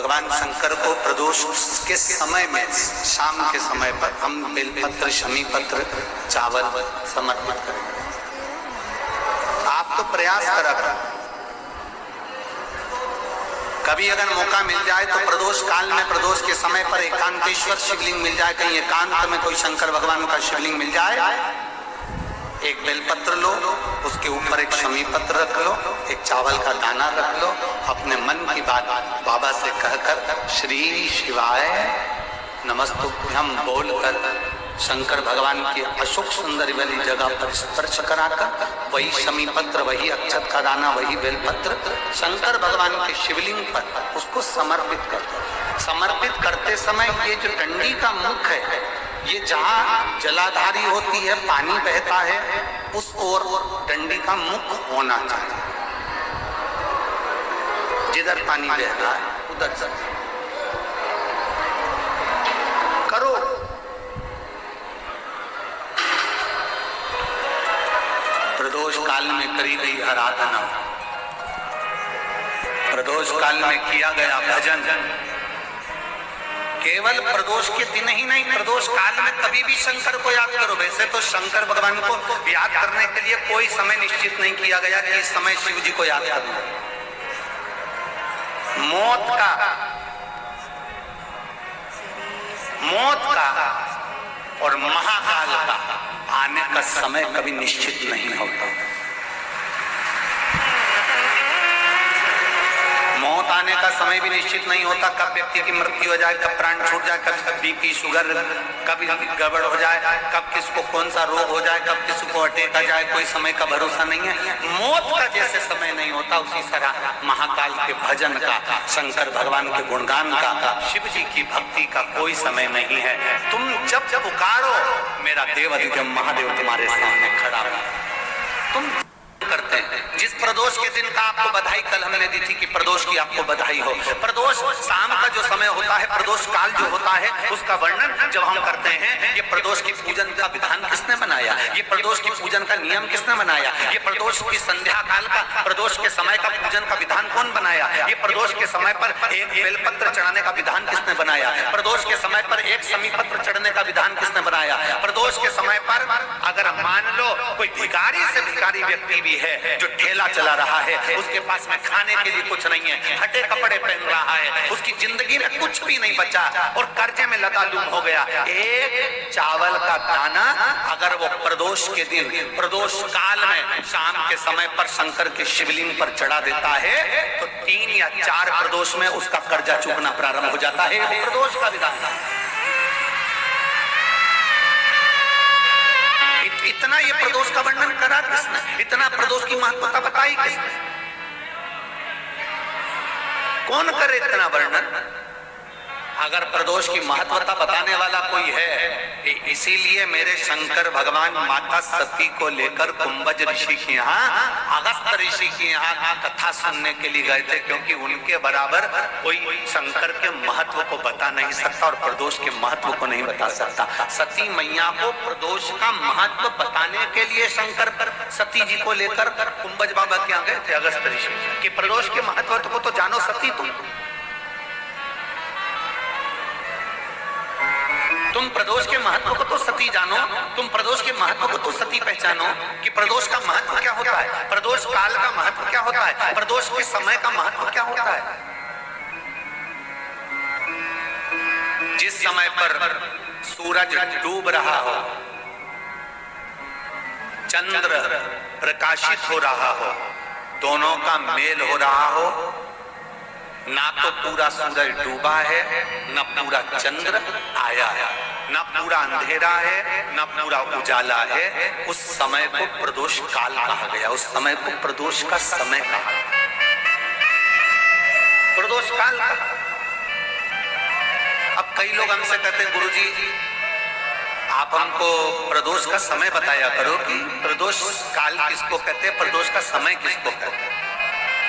भगवान शंकर को प्रदोष के समय में शाम के समय पर हम बेलपत्र, शमी पत्र, चावल समर्पित करेंगे। आप तो प्रयास करा करें, कभी अगर मौका मिल जाए तो प्रदोष काल में, प्रदोष के समय पर एकांतेश्वर शिवलिंग मिल जाए, कहीं एकांत में कोई शंकर भगवान का शिवलिंग मिल जाए, एक बेलपत्र लो, उसके ऊपर एक शमी पत्र रख लो, एक चावल का दाना रख लो, अपने मन की बात बाबा से कहकर श्री शिवाय नमस्तुभ्यं बोलकर शंकर भगवान की अशोक सुंदर वाली जगह पर स्पर्श कराकर वही शमी पत्र, वही अक्षत का दाना, वही बेलपत्र शंकर भगवान के शिवलिंग पर उसको समर्पित कर दो। समर्पित करते समय ये जो डंडी का मुख है, ये जहाँ जलाधारी होती है, पानी बहता है, उस ओर डंडी का मुख होना चाहिए। जिधर पानी बह रहा है उधर से करो। प्रदोष काल में करी गई आराधना, प्रदोष काल में किया गया भजन, केवल प्रदोष के दिन ही नहीं, प्रदोष काल में कभी भी शंकर को याद करो। वैसे तो शंकर भगवान को याद करने के लिए कोई समय निश्चित नहीं किया गया कि इस समय शिव जी को याद करना। मौत का और महाकाल का आने का समय कभी निश्चित नहीं होता। मौत आने का समय भी निश्चित नहीं होता, कब व्यक्ति की मृत्यु हो जाए, कब प्राण छूट जाए, कब बीपी शुगर कभी गड़बड़ हो जाए, कब किसको कौन सा रोग हो जाए, कब किसको अटैक आ जाए, कोई समय का भरोसा नहीं है। मौत का जैसे समय नहीं होता, उसी तरह महाकाल के भजन का, शंकर भगवान के गुणगान का, शिव जी की भक्ति का कोई समय नहीं है। तुम जब पुकारो, मेरा देव अधिदेव महादेव तुम्हारे सामने खड़ा है। तुम करते हैं। जिस प्रदोष के दिन का आपको बधाई कल हमने दी थी कि प्रदोष की आपको बधाई हो। प्रदोष शाम का जो समय होता है, प्रदोष काल जो होता है, उसका वर्णन जब हम करते हैं, ये प्रदोष की पूजन का विधान किसने बनाया, ये प्रदोष की पूजन का नियम किसने बनाया, ये प्रदोष की संध्या काल का, प्रदोष के समय का पूजन का विधान कौन बनाया, ये प्रदोष के समय पर एक बेलपत्र चढ़ाने का विधान किसने बनाया, प्रदोष के समय पर एक शमी पत्र चढ़ने का विधान किसने बनाया, प्रदोष के समय पर अगर मान लो कोई भिखारी से भिखारी व्यक्ति भी है जो ठेला चला रहा है, उसके पास में खाने के लिए कुछ नहीं है, फटे कपड़े पहन रहा है, उसकी जिंदगी में कुछ भी नहीं बचा और कर्जे में लतालुम हो गया, एक चावल का दाना अगर वो प्रदोष के दिन, प्रदोष काल में शाम के समय पर शंकर के शिवलिंग पर चढ़ा देता है तो 3 या 4 प्रदोष में उसका कर्जा चुकना प्रारंभ हो जाता है। प्रदोष का विधान इतना, ये प्रदोष का वर्णन करा किसने, इतना प्रदोष की महत्वता बताई किसने, कौन करे इतना वर्णन। अगर प्रदोष की महत्वता बताने वाला कोई है, इसीलिए मेरे शंकर भगवान माता सती को लेकर कुंभज ऋषि के यहाँ, अगस्त्य ऋषि के यहाँ कथा सुनने के लिए गए थे, क्योंकि उनके बराबर कोई शंकर के महत्व को बता नहीं सकता और प्रदोष के महत्व को नहीं बता सकता। सती मैया को प्रदोष का महत्व बताने के लिए शंकर सती जी को लेकर कुंभज बाबा के यहाँ गए थे अगस्त्य ऋषि, कि प्रदोष के महत्व को तो जानो सती, तुम प्रदोष के महत्व को तो सती जानो, तुम प्रदोष के महत्व को तो सती पहचानो कि प्रदोष का महत्व क्या होता है, प्रदोष काल का महत्व क्या होता है, प्रदोष के समय का महत्व क्या होता है। जिस समय पर सूरज डूब रहा हो, चंद्र प्रकाशित हो रहा हो, दोनों का मेल हो रहा हो, ना तो पूरा सूरज डूबा है, ना पूरा चंद्र आया है, ना पूरा अंधेरा है, ना पूरा उजाला है, उस समय को प्रदोष काल कहा गया, उस समय को प्रदोष का समय कहा, प्रदोष काल कहा। अब कई लोग हमसे कहते हैं गुरुजी आप हमको प्रदोष का समय बताया करो कि प्रदोष काल किसको कहते हैं, प्रदोष का समय किसको कहते हैं।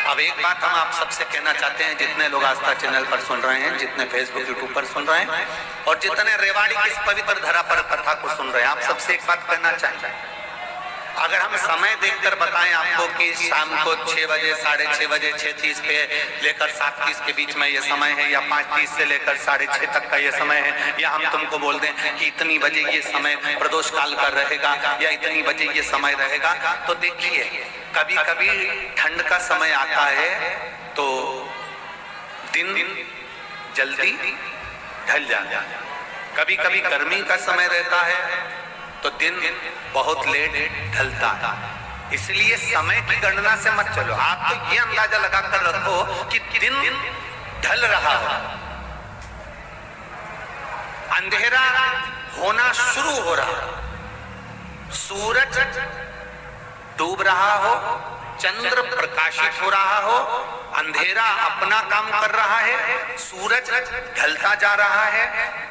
अब एक बात हम आप सबसे कहना चाहते हैं, जितने लोग आस्था चैनल पर सुन रहे हैं, जितने फेसबुक यूट्यूब पर सुन रहे हैं और जितने रेवाड़ी की इस पवित्र धरा पर कथा को सुन रहे हैं, आप सबसे एक बात कहना चाहते हैं, अगर हम समय देखकर बताएं आपको कि शाम को 6 बजे, 6:30 बजे, 6:30 पे लेकर 7:30 के बीच में ये समय है, या 5:30 से लेकर 6:30 तक का ये समय है, या हम तुमको बोल दें कि इतनी बजे ये समय प्रदोष काल का रहेगा या इतनी बजे ये समय रहेगा, तो देखिए कभी कभी ठंड का समय आता है तो दिन जल्दी ढल जाता है, कभी कभी गर्मी का समय रहता है तो दिन बहुत लेट ढलता है। इसलिए समय की गणना से मत चलो, आप तो ये अंदाजा लगा कर रखो कि दिन ढल रहा हो, अंधेरा होना शुरू हो रहा, सूरज डूब रहा हो, चंद्र प्रकाशित हो रहा हो, अंधेरा अपना काम कर रहा है, सूरज ढलता जा रहा है,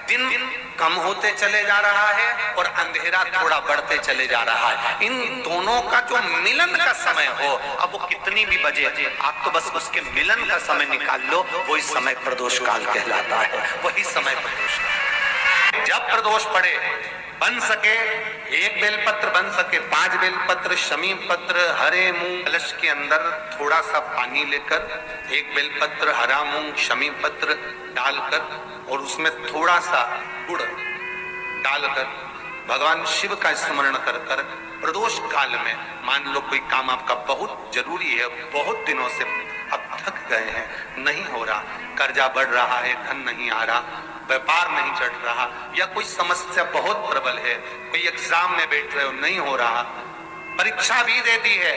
दिन कम होते चले जा रहा है और अंधेरा थोड़ा बढ़ते चले जा रहा है। इन दोनों का जो मिलन का समय हो, अब वो कितनी भी बजे, आप तो बस उसके मिलन का समय निकाल लो, वही समय प्रदोष काल कहलाता है, वही समय प्रदोष काल। जब प्रदोष पड़े, बन सके 1 बेलपत्र, बन सके 5 बेलपत्र, शमी पत्र, हरे मूंग, कलश के अंदर थोड़ा सा पानी लेकर 1 बेलपत्र, हरा मूंग, शमी पत्र डालकर और उसमें थोड़ा सा गुड़ डालकर भगवान शिव का स्मरण कर कर प्रदोष काल में, मान लो कोई काम आपका बहुत जरूरी है, बहुत दिनों से अब थक गए हैं, नहीं हो रहा, कर्जा बढ़ रहा है, धन नहीं आ रहा, व्यापार नहीं चढ़ रहा, या कोई समस्या बहुत प्रबल है, कोई एग्जाम में बैठ रहे हो नहीं हो रहा, परीक्षा भी दे दी है,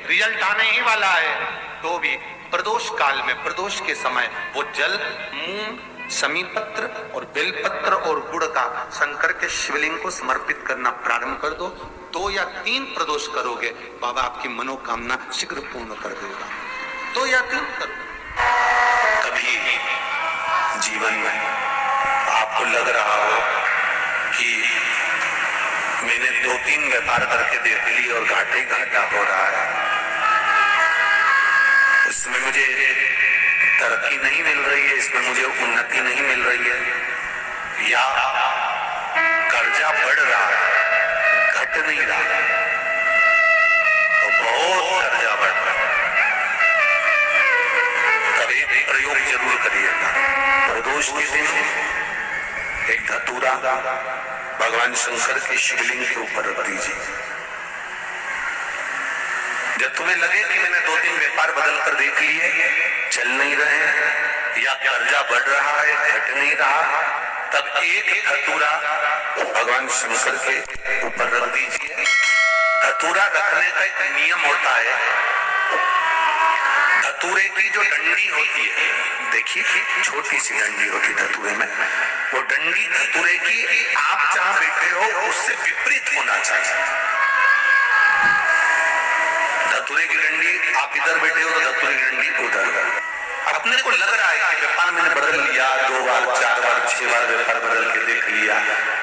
रिजल्ट आने ही वाला है, तो भी प्रदोष काल में, प्रदोष के समय वो जल, मूंग, शमी पत्र और बेलपत्र और गुड़ का शंकर के शिवलिंग को समर्पित करना प्रारंभ कर दो। 2 या 3 प्रदोष करोगे, बाबा आपकी मनोकामना शीघ्र पूर्ण कर देगा। 2 या 3 करो। कभी जीवन में आपको लग रहा हो कि मैंने 2-3 व्यापार करके देख लिए और घाटे घाटा हो रहा है, उसमें मुझे तरक्की नहीं मिल रही है, इसमें मुझे उन्नति नहीं मिल रही है, या कर्जा बढ़ रहा है, घट नहीं रहा, और बहुत कर्जा बढ़ रहा है, तब एक प्रयोग जरूर करिएगा। प्रदोष के दिन एक धतूरा भगवान शंकर के शिवलिंग के ऊपर रख दीजिए। जब तुम्हें लगे कि मैंने 2-3 व्यापार बदल कर देख लिए, चल नहीं रहे, या कर्जा बढ़ रहा है, घट नहीं रहा, तब एक धतूरा भगवान शंकर के ऊपर रख दीजिए। धतूरा रखने का एक नियम होता है, धतूरे की जो डंडी होती है, देखिए छोटी सी डंडी होती है धतूरे में, वो डंडी धतूरे की आप जहां बैठे हो उससे विपरीत होना चाहिए। धतूरे की डंडी आप इधर बैठे हो तो धतूरे की डंडी उधर। अपने को लग रहा है कि व्यापार मैंने बदल लिया, 2 बार 4 बार 6 बार व्यापार बदल के देख लिया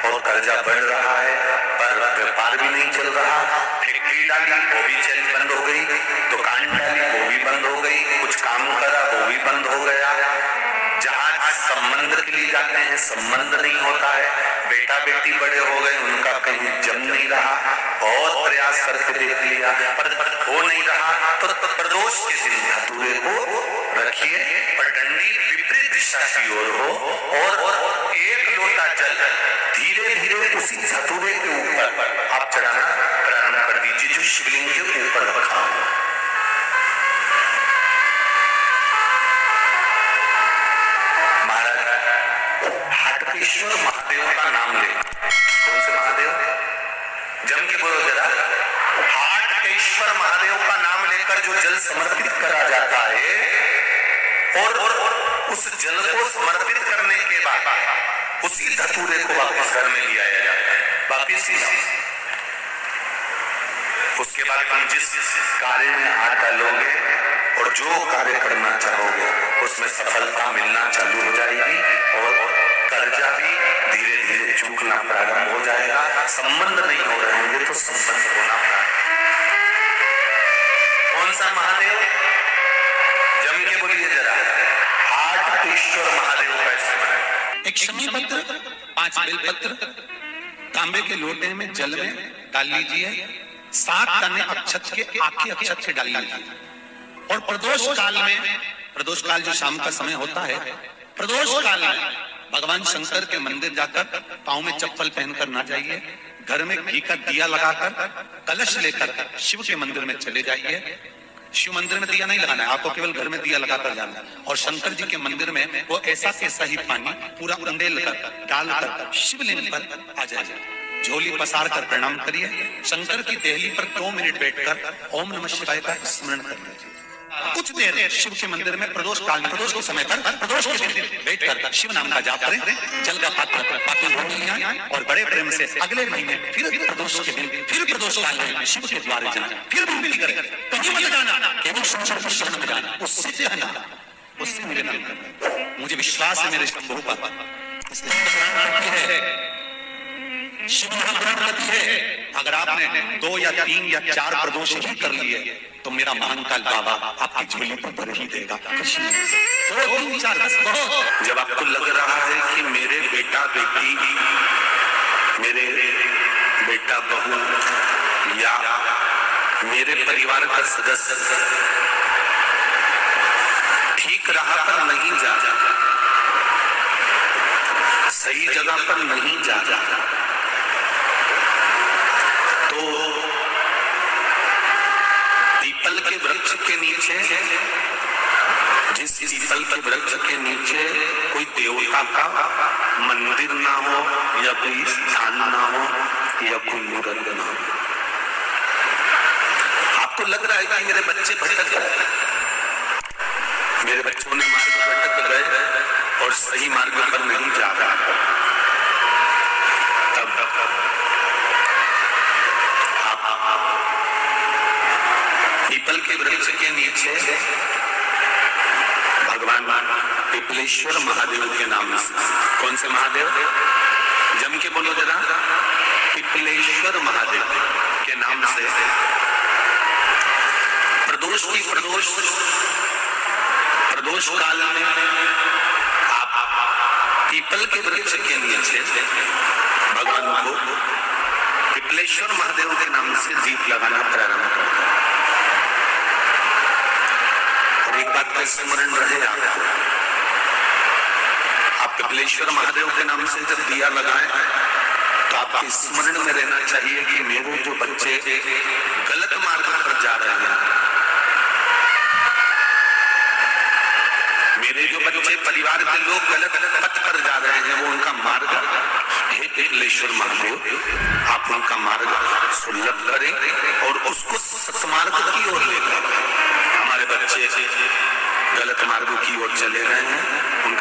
और कर्जा बढ़ रहा है, पर व्यापार भी नहीं चल रहा, फैक्ट्री डाली वो भी चल बंद हो गई, दुकान डाली वो भी बंद हो गई, कुछ काम करा वो भी बंद हो गया, जहां संबंध के लिए जाते हैं संबंध नहीं होता है, बेटा बेटी बड़े हो गए उनका कहीं जम नहीं रहा, बहुत प्रयास करके देख लिया पर हो नहीं रहा, तो प्रदोष के दिन धतूरे को रखिए पर डंडी विपरीत दिशा की ओर हो और 1 लोटा जल धीरे धीरे उसी धतूरे के ऊपर आप चढ़ाना प्रारंभ कर दीजिए जो शिवलिंग के ऊपर रखा हो। हाटकेश्वर महादेव का नाम ले। कौन से महादेव? जम के बोलो जरा। हाटकेश्वर महादेव का नाम लेकर जो जल समर्पित करा जाता है और उस जल को समर्पित करने के बाद उसी धतूरे को वापस घर में ले आया जाता है, वापिस लाओ। उसके बाद तुम जिस कार्य में हाथ डालोगे और जो कार्य करना चाहोगे उसमें सफलता मिलना चालू हो जाएगी और कर्जा भी धीरे धीरे चूकना प्रारंभ हो जाएगा। संबंध नहीं हो रहे होंगे तो संबंध होना प्रारंभ। कौन सा महादेव? जम के बोलिए जरा। हाटकेश्वर महादेव का स्मरण। एक शमी पत्र, 5 बेलपत्र तांबे के लोटे में जल में डाल लीजिए 7 दाने अक्षत के आके अक्षत के डालने की। और प्रदोष काल में, प्रदोष काल जो शाम का समय होता है, प्रदोष काल में भगवान शंकर के मंदिर जाकर पांव में चप्पल पहनकर ना जाइए, घर में घी का दिया लगाकर कलश लेकर शिव के मंदिर में चले जाइए। शिव मंदिर में दिया नहीं लगाना है, आपको केवल घर में दिया लगाकर जाना है। और शंकर जी के मंदिर में वो ऐसा कैसा ही पानी पूरा उंडेल कर डालकर शिवलिंग पर आ जाइए, झोली पसार कर प्रणाम करिए, शंकर की देहली पर 2 मिनट बैठकर ओम नमः शिवाय का स्मरण कर लीजिए। कुछ देर शिव के मंदिर में प्रदोष काल में, प्रदोष के समय पर, प्रदोष के दिन बैठकर शिव नाम का जाप करें, जल का पात्र और बड़े प्रेम से अगले महीने फिर प्रदोष के दिन, फिर प्रदोष काल में शिव के द्वारे जाना, फिर विनती करें, कहीं मत जाना, केवल शंकर की शरण में जाना, उससे कहना, उससे मेरे नाम करना, मुझे विश्वास है मेरे शंभू पर, शिव महाप्राणपति है। अगर आपने 2 या 3 या 4 प्रदोष ही कर लिए तो मेरा महाकाल बाबा आपकी झोली पर भर ही देगा। 2, 3, 4, 10 बहुत। जब आपको लग रहा है कि मेरे बेटा बेटी, मेरे बेटा बहू या मेरे परिवार का सदस्य ठीक राह पर नहीं जा रहा, सही जगह पर नहीं जा रहा, तो पीपल के वृक्ष के नीचे, जिस पीपल के वृक्ष के नीचे कोई देवता का मंदिर ना हो या कोई स्थान ना हो या कोई मूर्त ना हो, आपको लग रहा है कि मेरे बच्चे भटक गए, मेरे बच्चों ने मार्ग भटक गए और सही मार्ग पर नहीं जा रहा, तब पीपल के वृक्ष के नीचे भगवान पिपलेश्वर महादेव के नाम से, कौन से महादेव, जम के बोलो जरा, पिपलेश्वर महादेव के नाम से प्रदोष काल में आप पीपल के वृक्ष के नीचे भगवान को पिपलेश्वर महादेव के नाम से दीप लगाना प्रारंभ कर दो। एक बात का स्मरण रहे आपको, आप पिपलेश्वर महादेव के नाम से जब दिया लगाएं तो आपके स्मरण में रहना चाहिए कि मेरे जो बच्चे गलत मार्ग पर जा रहे हैं, मेरे जो बच्चे परिवार के लोग गलत पथ पर जा रहे हैं, वो उनका मार्ग, हे पिपलेश्वर महादेव आप उनका मार्ग सुलभ करें और उसको सत्मार्ग की ओर ले जाएं। हमारे बच्चे गलत मार्गों की ओर चले रहे हैं, उनका